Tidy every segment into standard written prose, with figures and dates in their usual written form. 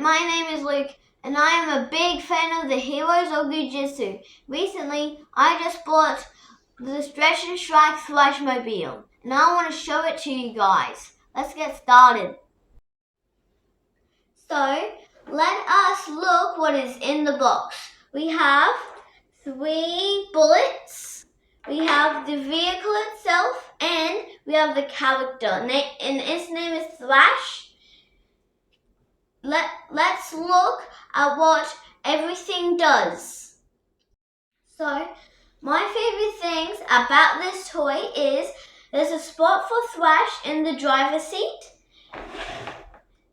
my name is Luke, and I am a big fan of the Heroes of Jiu-Jitsu. Recently, I just bought the Stretch and Strike Thrash mobile, and I want to show it to you guys. Let's get started. So, let us look what is in the box. We have 3 bullets, we have the vehicle itself, and we have the character, and its name is Thrash. Let's look at what everything does. So, my favorite things about this toy is there's a spot for Thrash in the driver's seat,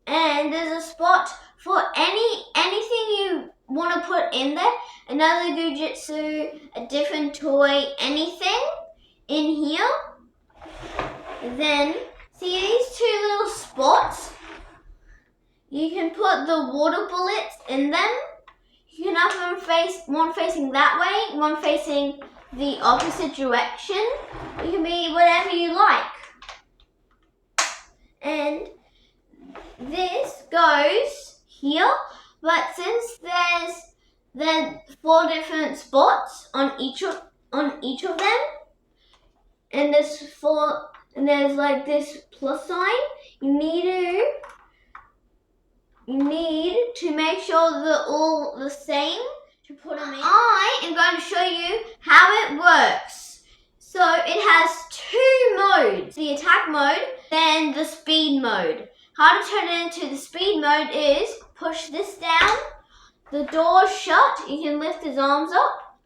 and there's a spot for anything you want to put in there, another Jiu-Jitsu, a different toy, anything in here. Then, see these 2 little spots? You can put the water bullets in them. You can have them one facing that way, one facing the opposite direction. It can be whatever you like. And this goes here, but since there's 4 different spots on each of them, and there's like this plus sign, you need to make sure they're all the same to put them in. I am going to show you how it works. So it has 2 modes, the attack mode and the speed mode. How to turn it into the speed mode is push this down, the door's shut, you can lift his arms up,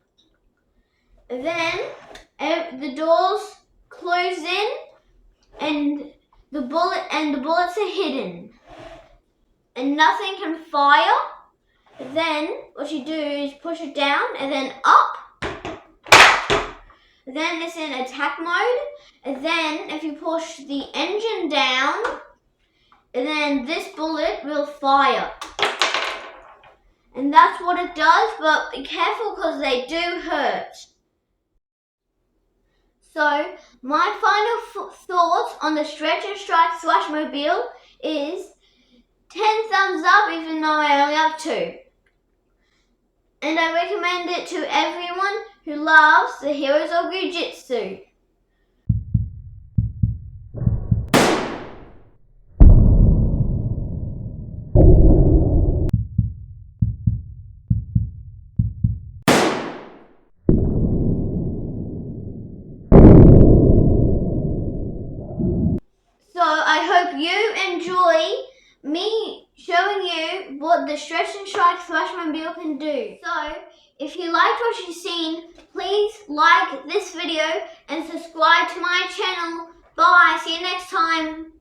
and then the doors close in and the bullets are hidden. And nothing can fire. Then what you do is push it down and then up. Then it's in attack mode. And then if you push the engine down, and then this bullet will fire. And that's what it does, but be careful because they do hurt. So my final thoughts on the Stretch and Strike Thrash mobile is 10 thumbs up, even though I only have 2. And I recommend it to everyone who loves the Heroes of Jiu-Jitsu. So I hope you enjoy me showing you what the Stretch and Strike Thrash mobile can do. So, if you liked what you've seen, please like this video and subscribe to my channel. Bye, see you next time.